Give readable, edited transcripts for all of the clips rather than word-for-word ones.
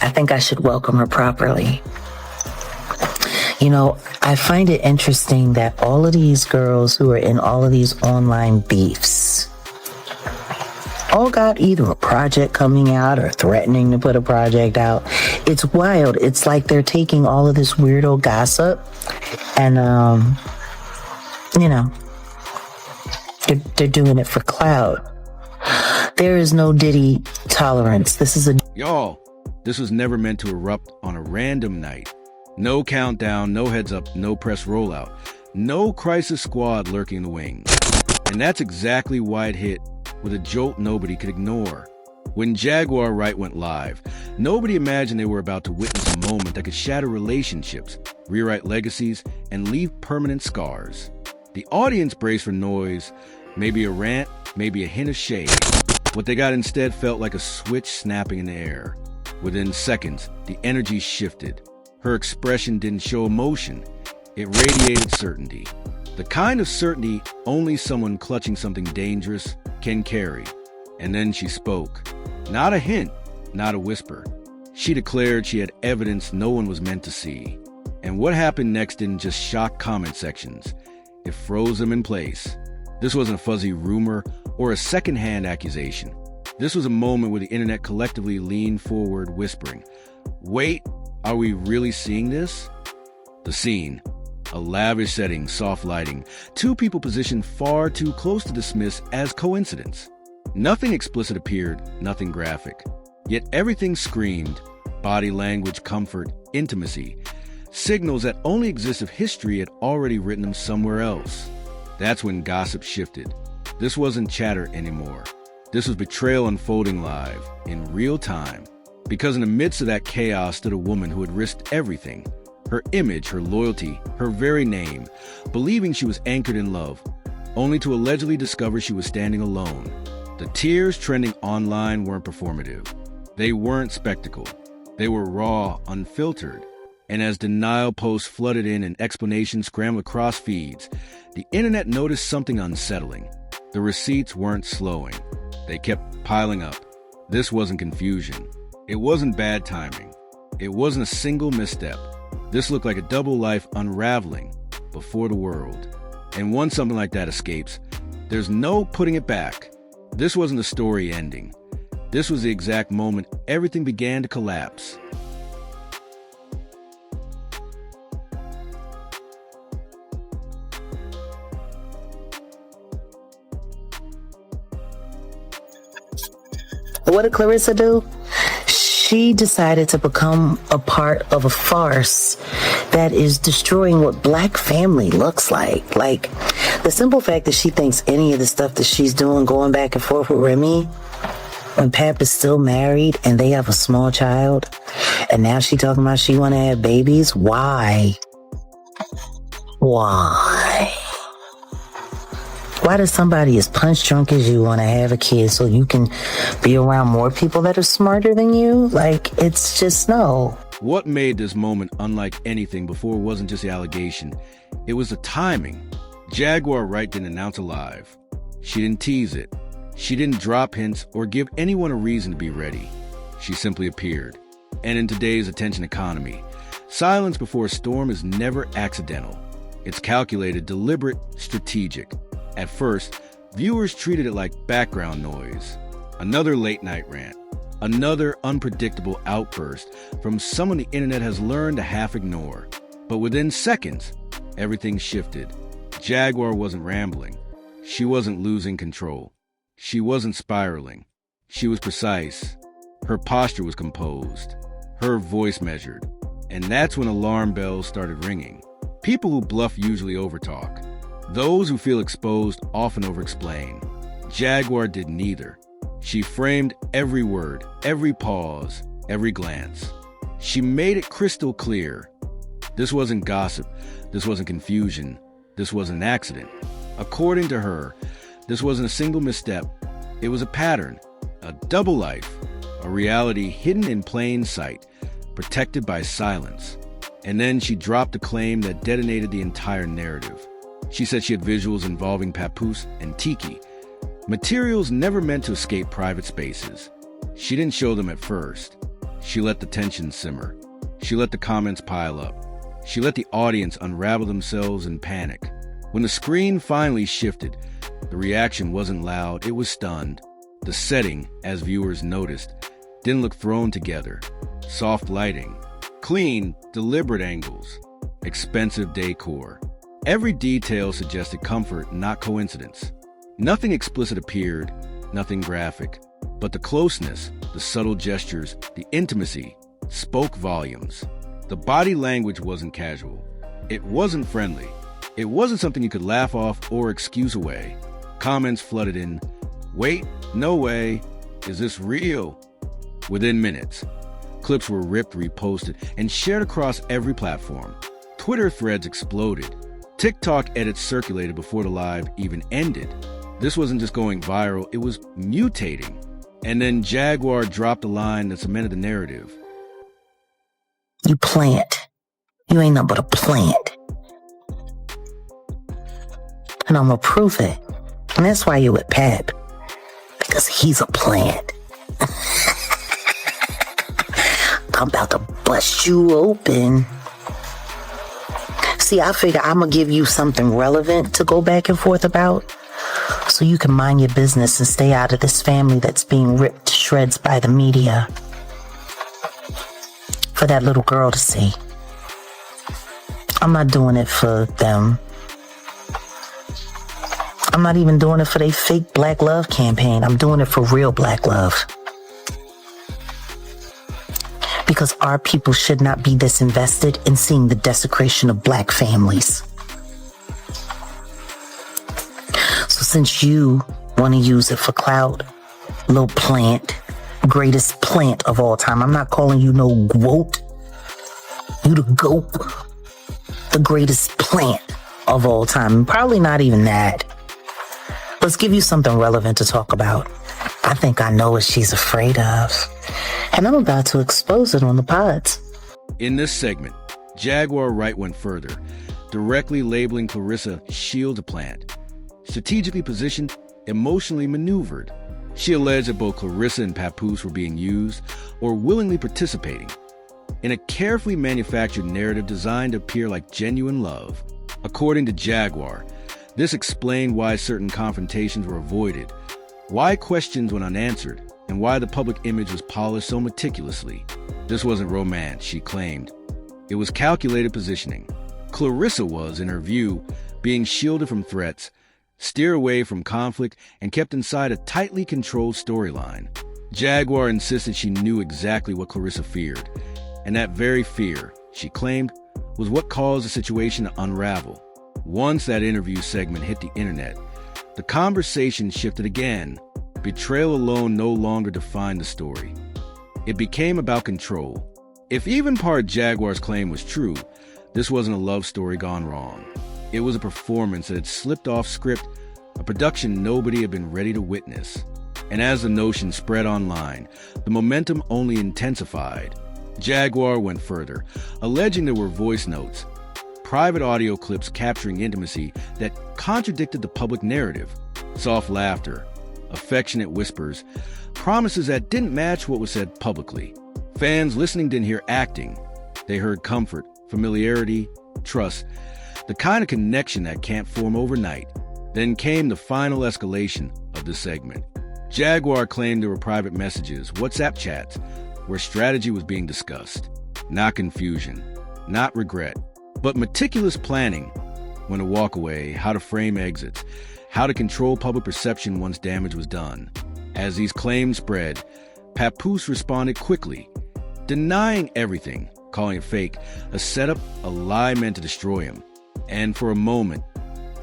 I think I should welcome her properly. You know, I find it interesting that all of these girls who are in all of these online beefs all got either a project coming out or threatening to put a project out. It's wild. It's like they're taking all of this weirdo gossip and, you know, they're doing it for clout. There is no Diddy tolerance. Y'all, this was never meant to erupt on a random night. No countdown, no heads up, no press rollout, no crisis squad lurking in the wings. And that's exactly why it hit with a jolt nobody could ignore. When Jaguar Wright went live, nobody imagined they were about to witness a moment that could shatter relationships, rewrite legacies, and leave permanent scars. The audience braced for noise, maybe a rant, maybe a hint of shade. What they got instead felt like a switch snapping in the air. Within seconds, the energy shifted. Her expression didn't show emotion. It radiated certainty. The kind of certainty only someone clutching something dangerous can carry. And then she spoke. Not a hint, not a whisper. She declared she had evidence no one was meant to see. And what happened next didn't just shock comment sections. It froze them in place. This wasn't a fuzzy rumor or a secondhand accusation. This was a moment where the internet collectively leaned forward, whispering, "Wait, are we really seeing this?" The scene. A lavish setting, soft lighting, two people positioned far too close to dismiss as coincidence. Nothing explicit appeared, nothing graphic. Yet everything screamed, body language, comfort, intimacy, signals that only exist if history had already written them somewhere else. That's when gossip shifted. This wasn't chatter anymore. This was betrayal unfolding live, in real time. Because in the midst of that chaos stood a woman who had risked everything. Her image, her loyalty, her very name, believing she was anchored in love, only to allegedly discover she was standing alone. The tears trending online weren't performative. They weren't spectacle. They were raw, unfiltered. And as denial posts flooded in and explanations scrambled across feeds, the internet noticed something unsettling. The receipts weren't slowing. They kept piling up. This wasn't confusion. It wasn't bad timing. It wasn't a single misstep. This looked like a double life unraveling before the world. And once something like that escapes, there's no putting it back. This wasn't the story ending. This was the exact moment everything began to collapse. What did Claressa do? She decided to become a part of a farce that is destroying what Black family looks like. Like, the simple fact that she thinks any of the stuff that she's doing, going back and forth with Remy, when Pap is still married and they have a small child, and now she talking about she want to have babies. Why? Why does somebody as punch drunk as you want to have a kid so you can be around more people that are smarter than you? Like, it's just no. What made this moment unlike anything before wasn't just the allegation. It was the timing. Jaguar Wright didn't announce a live. She didn't tease it. She didn't drop hints or give anyone a reason to be ready. She simply appeared. And in today's attention economy, silence before a storm is never accidental. It's calculated, deliberate, strategic. At first, viewers treated it like background noise. Another late-night rant. Another unpredictable outburst from someone the internet has learned to half ignore. But within seconds, everything shifted. Jaguar wasn't rambling. She wasn't losing control. She wasn't spiraling. She was precise. Her posture was composed. Her voice measured. And that's when alarm bells started ringing. People who bluff usually overtalk. Those who feel exposed often overexplain. Jaguar did neither. She framed every word, every pause, every glance. She made it crystal clear. This wasn't gossip. This wasn't confusion. This wasn't an accident. According to her, this wasn't a single misstep. It was a pattern, a double life, a reality hidden in plain sight, protected by silence. And then she dropped a claim that detonated the entire narrative. She said she had visuals involving papoose and tiki, materials never meant to escape private spaces. She didn't show them at first. She let the tension simmer. She let the comments pile up. She let the audience unravel themselves in panic. When the screen finally shifted, the reaction wasn't loud, it was stunned. The setting, as viewers noticed, didn't look thrown together. Soft lighting, clean, deliberate angles, expensive decor. Every detail suggested comfort, not coincidence. Nothing explicit appeared, nothing graphic. But the closeness, the subtle gestures, the intimacy spoke volumes. The body language wasn't casual. It wasn't friendly. It wasn't something you could laugh off or excuse away. Comments flooded in. Wait, no way. Is this real? Within minutes, clips were ripped, reposted, and shared across every platform. Twitter threads exploded. TikTok edits circulated before the live even ended. This wasn't just going viral, it was mutating. And then Jaguar dropped a line that cemented the narrative. You plant. You ain't nothing but a plant. And I'm gonna prove it. And that's why you're with Pep. Because he's a plant. I'm about to bust you open. See, I figure I'm gonna give you something relevant to go back and forth about, so you can mind your business and stay out of this family that's being ripped to shreds by the media. For that little girl to see. I'm not doing it for them. I'm not even doing it for their fake black love campaign. I'm doing it for real black love. Because our people should not be this invested in seeing the desecration of black families. So since you want to use it for clout, little plant, greatest plant of all time, I'm not calling you no goat. You the goat. The greatest plant of all time. Probably not even that. Let's give you something relevant to talk about. I think I know what she's afraid of. And I'm about to expose it on the pods. In this segment, Jaguar Wright went further, directly labeling Claressa shield plant. Strategically positioned, emotionally maneuvered. She alleged that both Claressa and Papoose were being used or willingly participating in a carefully manufactured narrative designed to appear like genuine love. According to Jaguar, this explained why certain confrontations were avoided, why questions went unanswered, and why the public image was polished so meticulously. This wasn't romance, she claimed. It was calculated positioning. Claressa was, in her view, being shielded from threats, steered away from conflict, and kept inside a tightly controlled storyline. Jaguar insisted she knew exactly what Claressa feared, and that very fear, she claimed, was what caused the situation to unravel. Once that interview segment hit the internet, the conversation shifted again. Betrayal alone no longer defined the story. It became about control. If even part of Jaguar's claim was true, this wasn't a love story gone wrong. It was a performance that had slipped off script, a production nobody had been ready to witness. And as the notion spread online, the momentum only intensified. Jaguar went further, alleging there were voice notes, private audio clips capturing intimacy that contradicted the public narrative, soft laughter, affectionate whispers, promises that didn't match what was said publicly. Fans listening didn't hear acting. They heard comfort, familiarity, trust, the kind of connection that can't form overnight. Then came the final escalation of the segment. Jaguar claimed there were private messages, WhatsApp chats, where strategy was being discussed. Not confusion, not regret, but meticulous planning. When to walk away, how to frame exits, how to control public perception once damage was done. As these claims spread, Papoose responded quickly, denying everything, calling it fake, a setup, a lie meant to destroy him. And for a moment,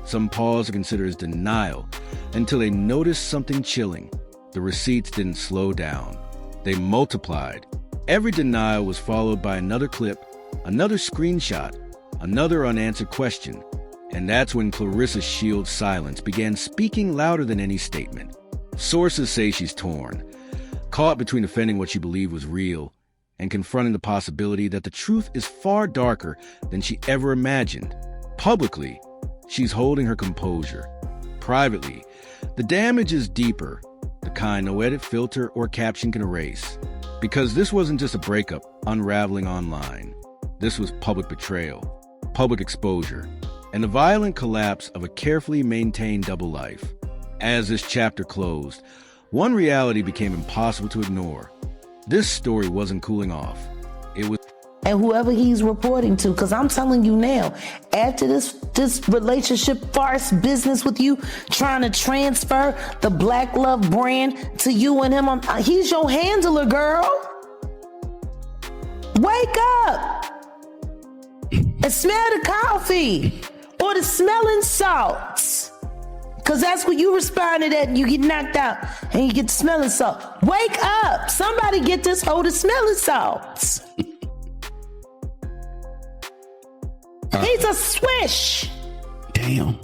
some paused to consider his denial until they noticed something chilling. The receipts didn't slow down. They multiplied. Every denial was followed by another clip, another screenshot, another unanswered question. And that's when Claressa's shield silence began speaking louder than any statement. Sources say she's torn, caught between defending what she believed was real and confronting the possibility that the truth is far darker than she ever imagined. Publicly, she's holding her composure. Privately, the damage is deeper, the kind no edit, filter, or caption can erase. Because this wasn't just a breakup unraveling online. This was public betrayal, public exposure, and the violent collapse of a carefully maintained double life. As this chapter closed, one reality became impossible to ignore. This story wasn't cooling off. It was. And whoever he's reporting to, because I'm telling you now, after this relationship farce business with you, trying to transfer the Black Love brand to you and him, he's your handler, girl. Wake up and smell the coffee or the smelling salts. Because that's what you responded at and you get knocked out and you get the smelling salt. Wake up. Somebody get this hoe the smelling salts. He's a swish. Damn.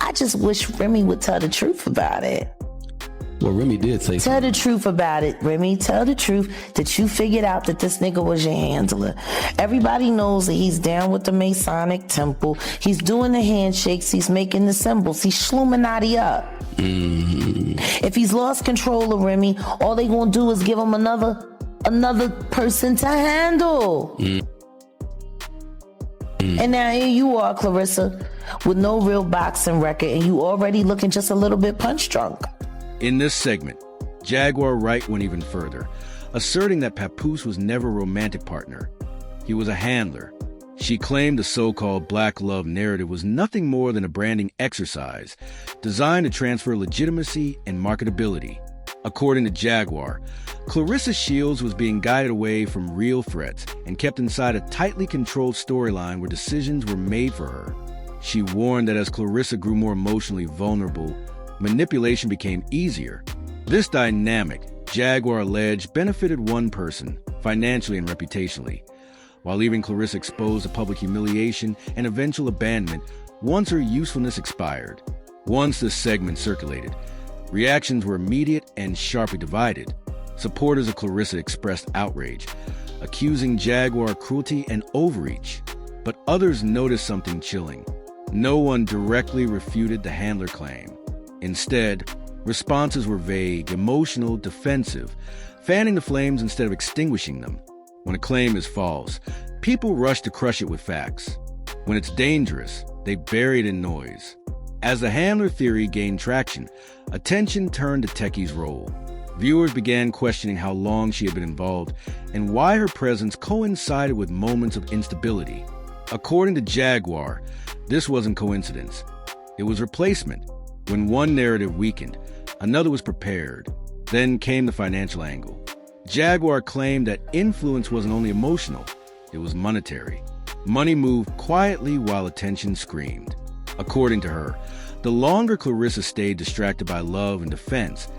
I just wish Remy would tell the truth about it. Well, Remy did say Tell something. the truth about it, Remy. Tell the truth that you figured out that this nigga was your handler. Everybody knows that he's down with the Masonic temple. He's doing the handshakes. He's making the symbols. He's Shluminati up. If he's lost control of Remy, all they gonna do is give him another person to handle. And now here you are, Claressa, with no real boxing record, and you already looking just a little bit punch drunk. In this segment, Jaguar Wright went even further, asserting that Papoose was never a romantic partner. He was a handler. She claimed the so-called Black Love narrative was nothing more than a branding exercise designed to transfer legitimacy and marketability. According to Jaguar, Claressa Shields was being guided away from real threats and kept inside a tightly controlled storyline where decisions were made for her. She warned that as Claressa grew more emotionally vulnerable, manipulation became easier. This dynamic, Jaguar alleged, benefited one person, financially and reputationally, while leaving Claressa exposed to public humiliation and eventual abandonment once her usefulness expired. Once this segment circulated, reactions were immediate and sharply divided. Supporters of Claressa expressed outrage, accusing Jaguar of cruelty and overreach. But others noticed something chilling. No one directly refuted the handler claim. Instead, responses were vague, emotional, defensive, fanning the flames instead of extinguishing them. When a claim is false, people rush to crush it with facts. When it's dangerous, they bury it in noise. As the handler theory gained traction, attention turned to Techie's role. Viewers began questioning how long she had been involved and why her presence coincided with moments of instability. According to Jaguar, this wasn't coincidence. It was replacement. When one narrative weakened, another was prepared. Then came the financial angle. Jaguar claimed that influence wasn't only emotional, it was monetary. Money moved quietly while attention screamed. According to her, the longer Claressa stayed distracted by love and defense,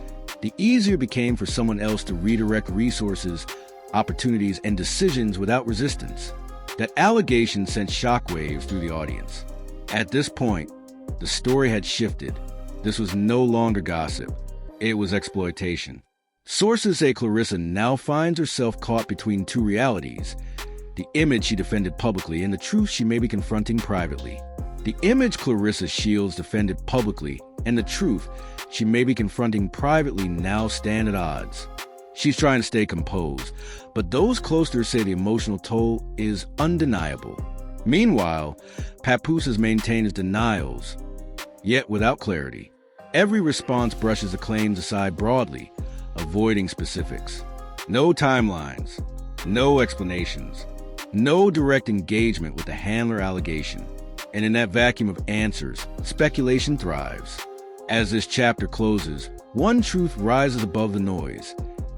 the easier it became for someone else to redirect resources, opportunities, and decisions without resistance. That allegation sent shockwaves through the audience. At this point, the story had shifted. This was no longer gossip. It was exploitation. Sources say Claressa now finds herself caught between two realities: the image she defended publicly and the truth she may be confronting privately. The image Claressa Shields defended publicly and the truth she may be confronting privately now stand at odds. She's trying to stay composed, but those close to her say the emotional toll is undeniable. Meanwhile, Papoose has maintained his denials, yet without clarity. Every response brushes the claims aside broadly, avoiding specifics. No timelines, no explanations, no direct engagement with the handler allegation. And in that vacuum of answers, speculation thrives. As this chapter closes, one truth rises above the noise.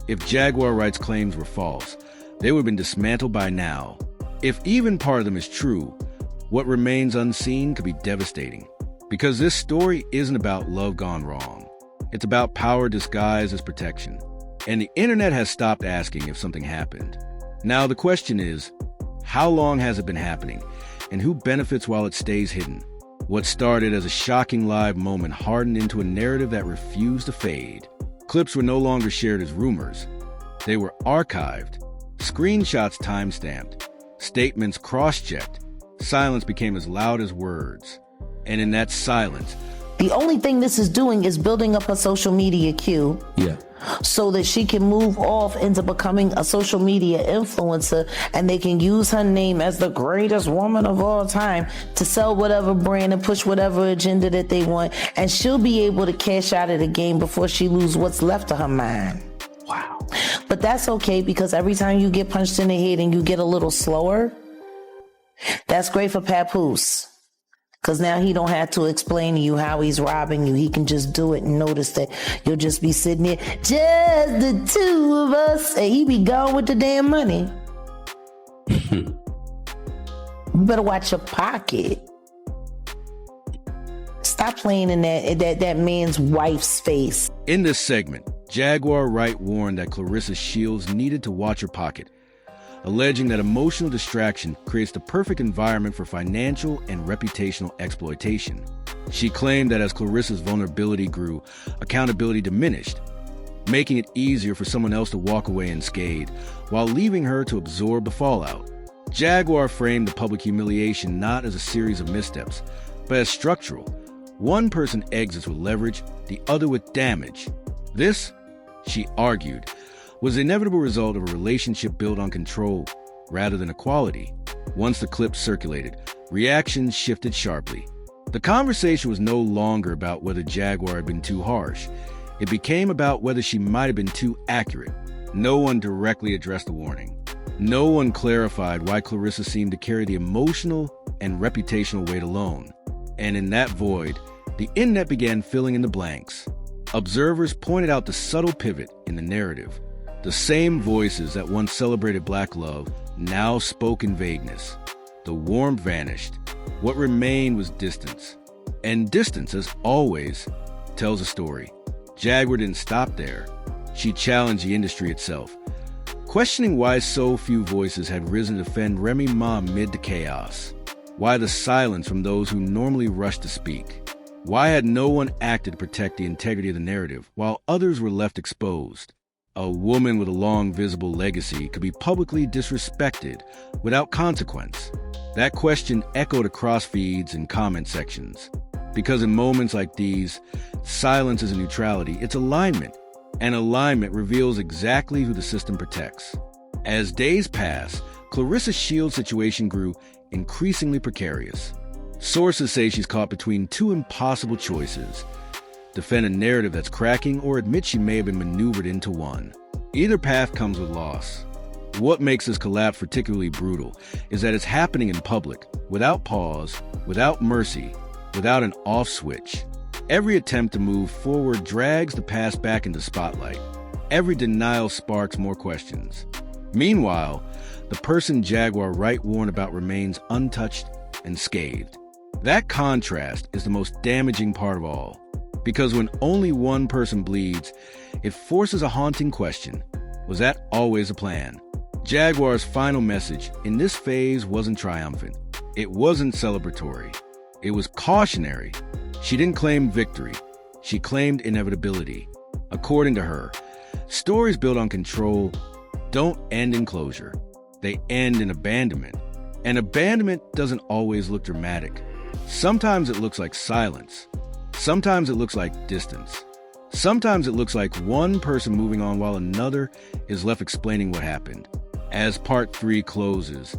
If Jaguar Wright's claims were false, they would have been dismantled by now. If even part of them is true, what remains unseen could be devastating. Because this story isn't about love gone wrong. It's about power disguised as protection. And the internet has stopped asking if something happened. Now the question is, how long has it been happening? And who benefits while it stays hidden? What started as a shocking live moment hardened into a narrative that refused to fade. Clips were no longer shared as rumors. They were archived, screenshots time-stamped, statements cross-checked. Silence became as loud as words. And in that silence, The only thing this is doing is building up her social media queue. Yeah. So that she can move off into becoming a social media influencer, and they can use her name as the greatest woman of all time to sell whatever brand and push whatever agenda that they want. And she'll be able to cash out of the game before she loses what's left of her mind. Wow. But that's okay, because every time you get punched in the head and you get a little slower, that's great for papoose. Because now he don't have to explain to you how he's robbing you. He can just do it and notice that you'll just be sitting there, just the two of us, and he be gone with the damn money. You better watch your pocket. Stop playing in that man's wife's face. In this segment, Jaguar Wright warned that Claressa Shields needed to watch her pocket, alleging that emotional distraction creates the perfect environment for financial and reputational exploitation. She claimed that as Claressa's vulnerability grew, accountability diminished, making it easier for someone else to walk away unscathed, while leaving her to absorb the fallout. Jaguar framed the public humiliation not as a series of missteps, but as structural. One person exits with leverage, the other with damage. This, she argued, was the inevitable result of a relationship built on control rather than equality. Once the clip circulated, reactions shifted sharply. The conversation was no longer about whether Jaguar had been too harsh. It became about whether she might have been too accurate. No one directly addressed the warning. No one clarified why Claressa seemed to carry the emotional and reputational weight alone. And in that void, the internet began filling in the blanks. Observers pointed out the subtle pivot in the narrative. The same voices that once celebrated Black love now spoke in vagueness. The warmth vanished. What remained was distance. And distance, as always, tells a story. Jaguar didn't stop there. She challenged the industry itself, questioning why so few voices had risen to defend Remy Ma amid the chaos. Why the silence from those who normally rush to speak? Why had no one acted to protect the integrity of the narrative, while others were left exposed? A woman with a long, visible legacy could be publicly disrespected without consequence. That question echoed across feeds and comment sections. Because in moments like these, silence isn't neutrality, it's alignment. And alignment reveals exactly who the system protects. As days passed, Claressa Shields' situation grew increasingly precarious. Sources say she's caught between two impossible choices: defend a narrative that's cracking, or admit she may have been maneuvered into one. Either path comes with loss. What makes this collapse particularly brutal is that it's happening in public, without pause, without mercy, without an off switch. Every attempt to move forward drags the past back into spotlight. Every denial sparks more questions. Meanwhile, the person Jaguar Wright warned about remains untouched and scathed. That contrast is the most damaging part of all. Because when only one person bleeds, it forces a haunting question. Was that always a plan? Jaguar's final message in this phase wasn't triumphant. It wasn't celebratory. It was cautionary. She didn't claim victory. She claimed inevitability. According to her, stories built on control don't end in closure. They end in abandonment. And abandonment doesn't always look dramatic. Sometimes it looks like silence. Sometimes it looks like distance. Sometimes it looks like one person moving on while another is left explaining what happened. As part 3 closes,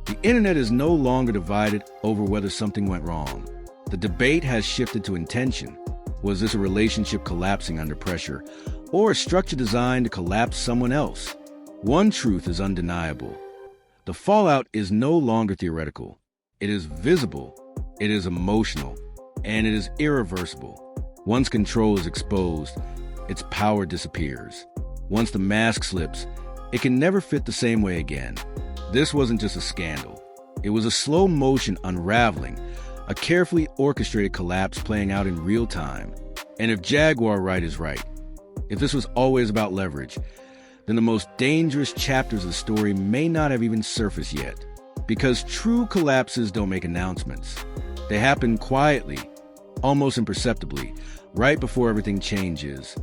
the internet is no longer divided over whether something went wrong. The debate has shifted to intention. Was this a relationship collapsing under pressure, or a structure designed to collapse someone else? One truth is undeniable. The fallout is no longer theoretical. It is visible, it is emotional, and it is irreversible. Once control is exposed, its power disappears. Once the mask slips, it can never fit the same way again. This wasn't just a scandal. It was a slow motion unraveling, a carefully orchestrated collapse playing out in real time. And if Jaguar Wright is right, if this was always about leverage, then the most dangerous chapters of the story may not have even surfaced yet. Because true collapses don't make announcements. They happen quietly, almost imperceptibly, right before everything changes.